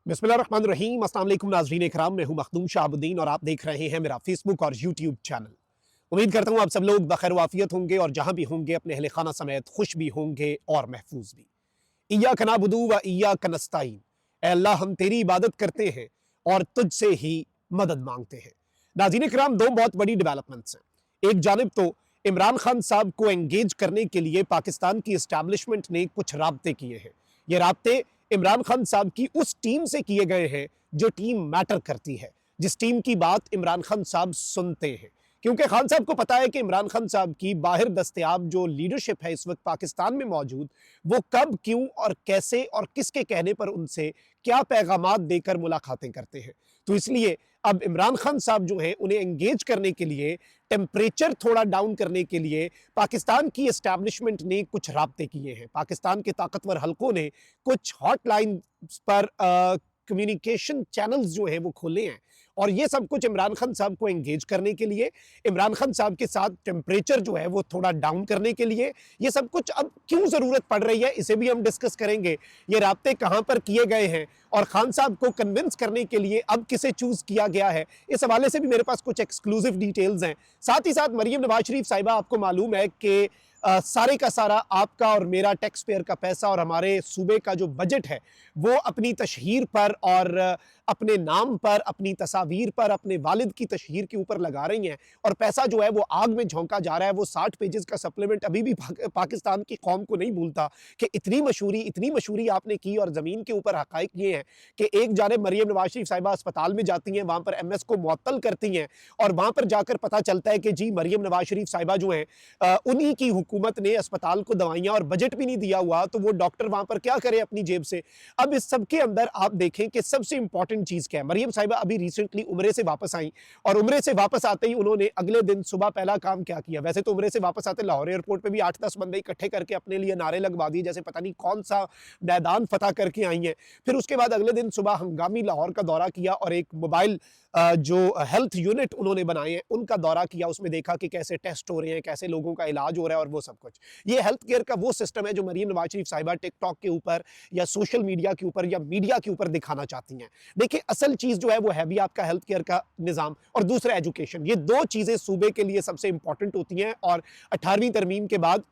बिस्मिल्लाहिर्रहमानिर्रहीम। अस्सलाम वालेकुम नाज़रीन इकराम, मैं हूं मखदूम शाहबुद्दीन और आप देख रहे हैं मेरा फेसबुक और यूट्यूब चैनल। उम्मीद करता हूं आप सब लोग बखैर वाफियत होंगे और जहां भी होंगे अपने अहले खाना समेत खुश भी होंगे और महफूज भी। इय्याका नअबुदु व इय्याका नस्तईन। ऐ अल्लाह, हम तेरी इबादत करते हैं और तुझसे ही मदद मांगते हैं। नाज़रीन इकराम, दो बहुत बड़ी डेवलपमेंट्स हैं। एक जानिब तो इमरान खान साहब को एंगेज करने के लिए पाकिस्तान की एस्टैब्लिशमेंट ने कुछ राब्ते किए हैं। ये राब्ते इमरान खान साहब की उस टीम से किए गए हैं जो टीम मैटर करती है, जिस टीम की बात इमरान खान साहब सुनते हैं। क्योंकि खान साहब को पता है कि इमरान खान साहब की बाहर दस्तयाब जो लीडरशिप है इस वक्त पाकिस्तान में मौजूद, वो कब, क्यों और कैसे और किसके कहने पर उनसे क्या पैगामात देकर मुलाकातें करते हैं। तो इसलिए अब इमरान खान साहब जो हैं उन्हें एंगेज करने के लिए, टेम्परेचर थोड़ा डाउन करने के लिए पाकिस्तान की एस्टैब्लिशमेंट ने कुछ राब्ते किए हैं। पाकिस्तान के ताकतवर हलकों ने कुछ हॉटलाइन पर कम्युनिकेशन चैनल्स जो हैं वो खोले हैं और ये सब कुछ इमरान खान साहब को एंगेज करने के लिए, इमरान खान साहब के साथ टेम्परेचर जो है वो थोड़ा डाउन करने के लिए। ये सब कुछ अब क्यों ज़रूरत पड़ रही है, इसे भी हम डिस्कस करेंगे। ये राब्ते कहाँ पर किए गए हैं और खान साहब को कन्विंस करने के लिए अब किसे चूज़ किया गया है, इस हवाले से भी मेरे पास कुछ एक्सक्लूसिव डिटेल्स हैं। साथ ही साथ मरीम नवाज शरीफ साहिबा, आपको मालूम है कि सारे का सारा आपका और मेरा टैक्स पेयर का पैसा और हमारे सूबे का जो बजट है वो अपनी तशहीर पर और अपने नाम पर, अपनी तस्वीर पर, अपने वालिद की तशहीर के ऊपर लगा रही हैं और पैसा जो है वो आग में झोंका जा रहा है। वो 60 पेजेस का सप्लीमेंट अभी भी पाकिस्तान की कौम को नहीं भूलता कि इतनी मशहूरी आपने की और ज़मीन के ऊपर हक़ाइक़ ये हैं कि एक जानिब मरीम नवाज शरीफ साहिबा अस्पताल में जाती हैं, वहाँ पर MS को मुअत्तल करती हैं और वहाँ पर जाकर पता चलता है कि जी मरीम नवाज शरीफ साहिबा जो हैं उन्हीं की हुकूमत ने अस्पताल को दवाइयाँ और बजट भी नहीं दिया हुआ, तो वो डॉक्टर वहाँ पर क्या करे अपनी जेब से। अब इस सब के अंदर आप देखें कि सबसे इंपॉर्टेंट चीज़ क्या है। मरीम साहिबा अभी रिसेंटली उम्रे से वापस आई और उम्रे से वापस आते ही उन्होंने अगले दिन सुबह पहला काम क्या किया। वैसे तो उम्रे से वापस आते लाहौर एयरपोर्ट पे भी 8-10 बंदे इकट्ठे करके अपने लिए नारे लगवा दिए जैसे पता नहीं कौन सा मैदान फतह करके आई हैं। फिर उसके बाद अगले दिन सुबह हंगामी लाहौर का दौरा किया और एक मोबाइल जो हेल्थ यूनिट उन्होंने बनाए हैं उनका दौरा किया। उसमें देखा कि कैसे टेस्ट हो रहे हैं, कैसे लोगों का इलाज हो रहा है और वो सब कुछ। ये हेल्थ केयर का वो सिस्टम है जो मरीम नवाज शरीफ साहिबा टिकटॉक के ऊपर या सोशल मीडिया के ऊपर या मीडिया के ऊपर दिखाना चाहती हैं। देखिए, असल चीज़ जो है वो है भी आपका हेल्थ केयर का निज़ाम और दूसरा एजुकेशन। ये दो चीज़ें सूबे के लिए सबसे इंपॉर्टेंट होती हैं और 18वीं तरमीम के बाद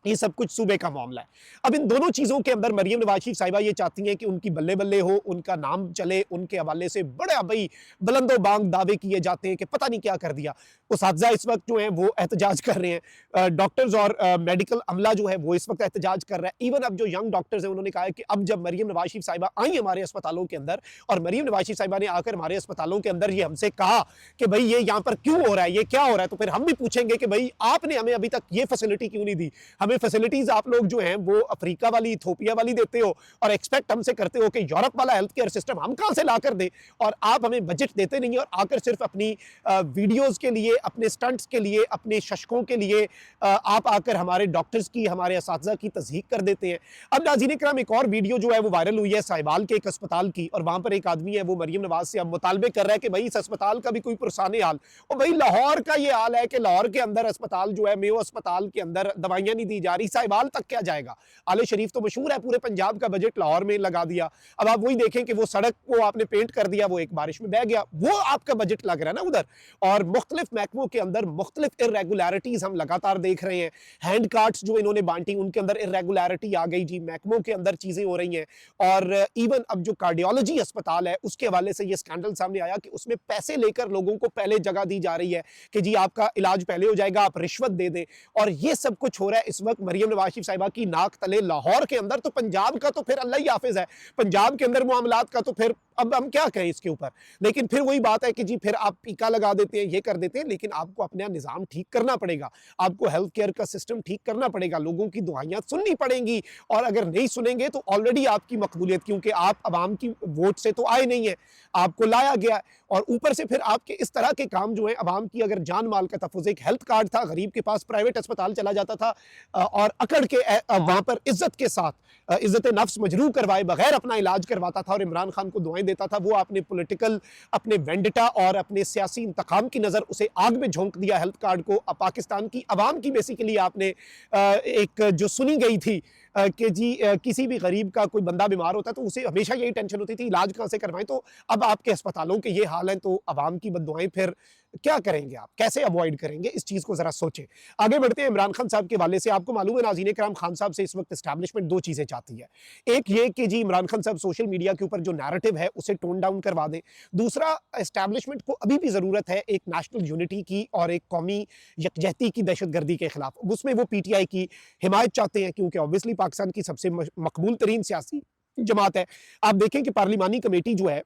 ये सब कुछ सूबे का मामला है। अब इन दोनों चीज़ों के अंदर मरीम नवाज शरीफ साहिबा ये चाहती हैं कि उनकी बल्ले बल्ले हो, उनका नाम चले, उनके हवाले से बड़े भाई बुलंदो-बांग दावे किए जाते हैं कि पता नहीं क्या कर दिया। उसातिज़ा इस वक्त जो हैं वो एहतजाज कर रहे हैं, डॉक्टर्स और मेडिकल अमला जो है वो इस वक्त एहतजाज कर रहा है। इवन अब जो यंग डॉक्टर्स हैं उन्होंने कहा है कि अब जब मरीम नवाज शरीफ साहिबा आई हमारे अस्पतालों के अंदर और मरीम नवाज शरीफ साहिबा ने आकर हमारे अस्पतालों के अंदर ये हमसे कहा कि भाई ये यहाँ पर क्यों हो रहा है, ये क्या हो रहा है, तो फिर हम भी पूछेंगे कि भाई आपने हमें अभी तक ये फैसिलिटी क्यों नहीं दी। हमें फैसिलिटीज आप लोग जो हैं वो अफ्रीका वाली, इथोपिया वाली देते हो और एक्सपेक्ट हमसे करते हो कि यूरोप वाला हेल्थ केयर सिस्टम हम कहां से ला कर दे, और आप हमें बजट देते नहीं और आकर सिर्फ अपनी वीडियोस के लिए, अपने स्टंट्स के लिए, अपने शशकों के लिए आप आकर हमारे डॉक्टर्स की, हमारे असातिज़ा की तज़हीक कर देते हैं। अब नाज़रीन इकराम, एक और वीडियो जो है वो वायरल हुई है साहिवाल के एक अस्पताल की और वहां पर एक आदमी है वो मरीम नवाज से अब मुतालबे कर रहा है कि भाई इस अस्पताल का भी कोई पुरसाने हाल। और भाई लाहौर का ये हाल है कि लाहौर के अंदर अस्पताल जो है, मेयो अस्पताल के अंदर दवाइयां नहीं दी जा रही, साहिवाल तक क्या जाएगा। आले शरीफ तो मशहूर है, पूरे पंजाब का बजट लाहौर में लगा दिया। अब आप वही देखें कि वो सड़क को आपने पेंट कर दिया, वो एक बारिश में बह गया, वो आपका बजट लग रहा है ना उधर। और मुख्तलिफ महकमों के अंदर मुख्तलिफ इर्रेगुलरिटीज हम लगातार देख रहे हैं। हैंड कार्ड्स जो इन्होंने बांटी उनके अंदर इर्रेगुलरिटी आ गई जी, महकमों के अंदर चीजें हो रही हैं। और इवन अब जो कार्डियोलॉजी अस्पताल है उसके हवाले से ये स्कैंडल सामने आया कि उसमें पैसे लेकर लोगों को पहले जगह दी जा रही है कि जी आपका इलाज पहले हो जाएगा, आप रिश्वत दे दें। और ये सब कुछ हो रहा है इस वक्त मरीम नवाज शरीफ साहिबा की नाक तले लाहौर के अंदर। तो पंजाब का तो फिर अल्लाह ही हाफिज है, पंजाब के अंदर मामलात का तो फिर अब हम क्या कहें इसके ऊपर। लेकिन फिर वही बात है कि जी फिर आप टीका लगा देते हैं, ये कर देते हैं, लेकिन आपको अपना निज़ाम ठीक करना पड़ेगा, आपको हेल्थ केयर का सिस्टम ठीक करना पड़ेगा, लोगों की दुआइयां सुननी पड़ेंगी। और अगर नहीं सुनेंगे तो ऑलरेडी आपकी मकबूलियत, क्योंकि आप अवाम की वोट से तो आए नहीं है, आपको लाया गया और ऊपर से फिर आपके इस तरह के काम जो है अवाम की अगर जान माल का तहफ़्फ़ुज़। एक हेल्थ कार्ड था, गरीब के पास प्राइवेट अस्पताल चला जाता था और अकड़ के वहां पर इज्जत के साथ इज्जत नफ्स मजरू करवाए बगैर अपना इलाज करवाता था और इमरान खान को दुआएं देता था। वो आपने पॉलिटिकल, अपने वेंडिटा और अपने सियासी इंतकाम की नज़र उसे आग में झोंक दिया हेल्थ कार्ड को। पाकिस्तान की अवाम की बेसिकली आपने एक जो सुनी गई थी कि जी किसी भी गरीब का कोई बंदा बीमार होता है तो उसे हमेशा यही टेंशन होती थी इलाज कहाँ से करवाएं। तो अब आपके अस्पतालों के ये हाल हैं तो अवाम की बददुआएं फिर क्या करेंगे आप, कैसे अवॉइड करेंगे, इस चीज़ को ज़रा सोचें। आगे बढ़ते हैं इमरान खान साहब के हवाले से। आपको मालूम है नाज़रीन इकराम, खान साहब से इस वक्त एस्टैब्लिशमेंट दो चीज़ें चाहती है। एक ये कि जी इमरान खान साहब सोशल मीडिया के ऊपर जो नैरेटिव है उसे टोन डाउन करवा दें। दूसरा, एस्टैब्लिशमेंट को अभी भी ज़रूरत है एक नेशनल यूनिटी की और एक कौमी यकजहती की दहशतगर्दी के खिलाफ। उसमें वो पीटीआई की हिमायत चाहते हैं क्योंकि ऑब्वियसली पाकिस्तान की सबसे मकबूल तरीन सियासी जमात है। आप देखें कि पार्लिमानी कमेटी जो है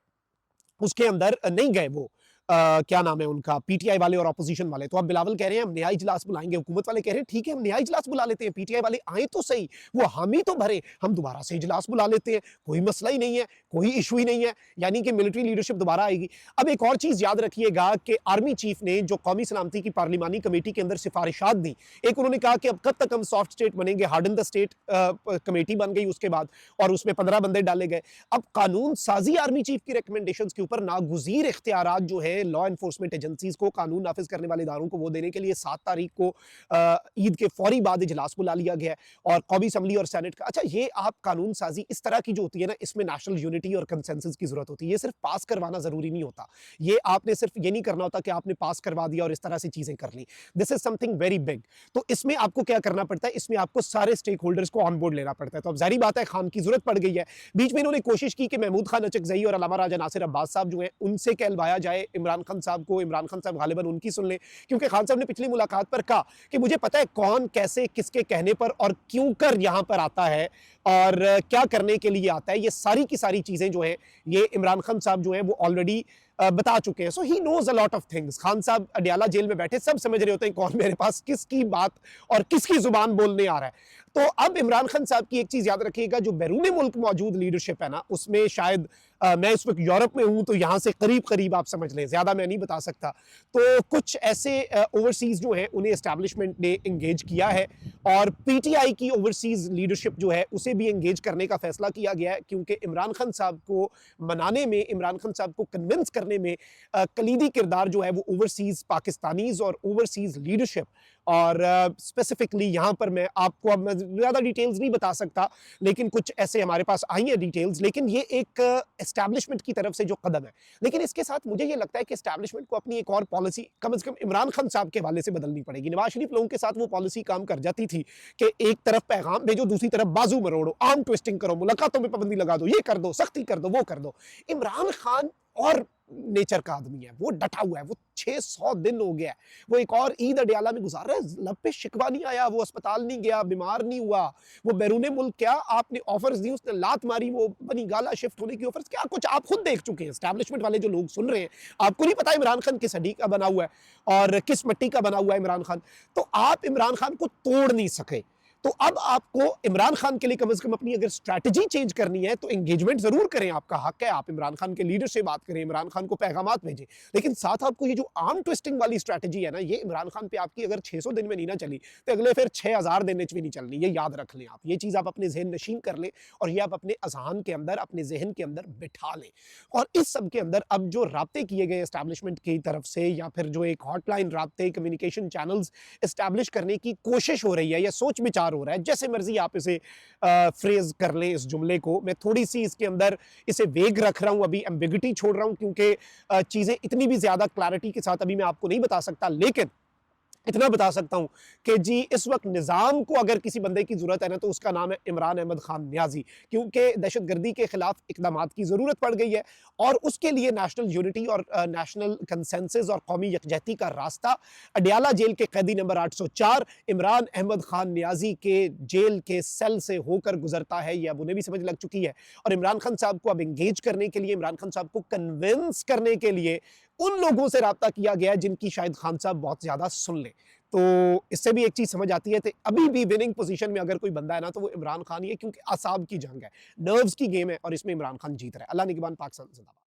उसके अंदर नहीं गए वो क्या नाम है उनका, पीटीआई वाले और अपोजिशन वाले। तो अब बिलावल कह रहे हैं हम न्याय इजलास बुलाएंगे, हुकूमत वाले कह रहे हैं ठीक है हम न्याय इजलास बुला लेते हैं, पीटीआई वाले आए तो सही, वो हामी तो भरे, हम दोबारा से इजलास बुला लेते हैं, कोई मसला ही नहीं है, कोई इशू ही नहीं है, यानी कि मिलिट्री लीडरशिप दोबारा आएगी। अब एक और चीज याद रखिएगा कि आर्मी चीफ ने जो कौमी सलामती की पार्लिमानी कमेटी के अंदर सिफारिशात दी, एक उन्होंने कहा कि अब कब तक हम सॉफ्ट स्टेट बनेंगे, हार्डन द स्टेट कमेटी बन गई उसके बाद, और उसमें 15 बंदे डाले गए। अब कानून साजी आर्मी चीफ की रिकमेंडेशंस के ऊपर नागुज़ीर इख्तियारात जो है लॉ एनफोर्समेंट एजेंसीज को, कानून नाफिज करने वाले इदारों को, वो देने के लिए 7 तारीख को ईद के फौरी बाद इजलास बुला लिया गया है और कौमी असम्बली और सेनेट का। अच्छा, ये आप कानून साजी इस तरह की जो होती है ना, इसमें नेशनल यूनिटी और कंसेंसस की जरूरत होती है। ये सिर्फ पास करवाना जरूरी नहीं होता, ये आपने सिर्फ ये नहीं करना होता कि आपने पास करवा दिया और इस तरह से चीजें कर ली। This is something very big. तो इसमें आपको क्या करना पड़ता है, इसमें आपको सारे स्टेक होल्डर्स को ऑन बोर्ड लेना पड़ता है। तो अब जाहिर बात है खान की जरूरत पड़ गई है। बीच में इन्होंने कोशिश की कि महमूद खान अचकजई और अल्लामा राजा नासिर अब्बास साहब जो हैं उनसे कहलवाया जाए इमरान खान साहब को, इमरान खान साहब गालिबन उनकी सुन लें, क्योंकि खान साहब ने पिछली मुलाकात पर कहा कि मुझे पता है कौन कैसे किसके कहने पर और क्यों कर यहां पर आता है और क्या करने के लिए आता है। ये सारी की सारी चीजें जो हैं ये इमरान खान साहब जो हैं वो ऑलरेडी बता चुके हैं। So he knows a lot of things. Khan साहब अडियाला जेल में बैठे सब समझ रहे होते हैं कौन मेरे पास किसकी बात और किसकी जुबान बोलने आ रहा है। तो अब इमरान खान साहब की एक चीज याद रखिएगा, जो बैरून मुल्क मौजूद लीडरशिप है ना, उसमें शायद मैं इस वक्त यूरोप में हूं तो यहां से करीब करीब आप समझ लें, ज्यादा मैं नहीं बता सकता। तो कुछ ऐसे ओवरसीज जो है उन्हें एस्टैब्लिशमेंट ने इंगेज किया है और पीटीआई की ओवरसीज लीडरशिप जो है उसे भी इंगेज करने का फैसला किया गया है, क्योंकि इमरान खान साहब को मनाने में, इमरान खान साहब को कन्विंस करने में कलीदी किरदार जो है वो ओवरसीज पाकिस्तानीज और ओवरसीज लीडरशिप। और स्पेसिफिकली यहाँ पर मैं आपको, अब मैं ज़्यादा डिटेल्स नहीं बता सकता, लेकिन कुछ ऐसे हमारे पास आई हैं डिटेल्स। लेकिन ये एक एस्टैब्लिशमेंट की तरफ से जो कदम है, लेकिन इसके साथ मुझे ये लगता है कि एस्टैब्लिशमेंट को अपनी एक और पॉलिसी कम से कम इमरान खान साहब के हवाले से बदलनी पड़ेगी। नवाज शरीफ लोगों के साथ वो पॉलिसी काम कर जाती थी कि एक तरफ पैगाम भेजो, दूसरी तरफ बाजू मरोड़ो, आर्म ट्विस्टिंग करो, मुलाकातों में पाबंदी लगा दो, ये कर दो, सख्ती कर दो, वो कर दो। इमरान खान और नेचर का आदमी है, वो डटा हुआ है, वो 600 दिन हो गया है, वो एक और ईद अडियाला में गुजार रहा है, लब पे शिकवा नहीं आया, वो अस्पताल नहीं गया, बीमार नहीं हुआ, वो बैरून मुल्क, क्या आपने ऑफर्स दी उसने लात मारी, वो बनी गाला शिफ्ट होने की ऑफर्स, क्या कुछ आप खुद देख चुके हैं। एस्टैब्लिशमेंट वाले जो लोग सुन रहे हैं, आपको नहीं पता इमरान खान किस हड्डी का बना हुआ है और किस मिट्टी का बना हुआ है इमरान खान। तो आप इमरान खान को तोड़ नहीं सके। तो अब आपको इमरान खान के लिए कम से कम अपनी अगर स्ट्रैटेजी चेंज करनी है तो एंगेजमेंट जरूर करें, आपका हक है, आप इमरान खान के लीडर से बात करें, इमरान खान को पैगामात भेजें, लेकिन साथ आपको ये जो आर्म ट्विस्टिंग वाली स्ट्रैटेजी है ना, ये इमरान खान पे आपकी अगर 600 दिन में नहीं ना चली तो अगले फिर 6000 दिन में नहीं चलनी। ये याद रख लें आप, ये चीज़ आप अपने जहन नशीन कर लें और ये आप अपने अजहान के अंदर, अपने जहन के अंदर बिठा लें। और इस सब के अंदर अब जो राब्ते किए गए एस्टैब्लिशमेंट की तरफ से, या फिर जो एक हॉटलाइन राब्ते, कम्युनिकेशन चैनल्स एस्टैब्लिश करने की कोशिश हो रही है या सोच विचार हो रहा है, जैसे मर्जी आप इसे फ्रेज कर लें, इस जुमले को मैं थोड़ी सी इसके अंदर इसे वेग रख रहा हूं, अभी एम्बिगिटी छोड़ रहा हूं, क्योंकि चीजें इतनी भी ज्यादा क्लैरिटी के साथ अभी मैं आपको नहीं बता सकता। लेकिन इतना बता सकता हूं कि जी इस वक्त निज़ाम को अगर किसी बंदे की ज़रूरत है ना, तो उसका नाम है इमरान अहमद खान न्याजी, क्योंकि दहशतगर्दी के खिलाफ इक़दामात की ज़रूरत पड़ गई है और उसके लिए नेशनल यूनिटी और नेशनल कंसेंसस और कौमी यकजहती का रास्ता अडियाला जेल के कैदी नंबर 804 इमरान अहमद खान न्याजी के जेल के सेल से होकर गुजरता है। यह अब उन्हें भी समझ लग चुकी है और इमरान खान साहब को अब इंगेज करने के लिए, इमरान खान साहब को कन्विंस करने के लिए उन लोगों से रब्ता किया गया है जिनकी शायद खान साहब बहुत ज्यादा सुन ले। तो इससे भी एक चीज समझ आती है कि अभी भी विनिंग पोजीशन में अगर कोई बंदा है ना तो वो इमरान खान ही है, क्योंकि असाब की जंग है, नर्व्स की गेम है और इसमें इमरान खान जीत रहा है। अल्लाह निगहबान, पाकिस्तान जिंदाबाद।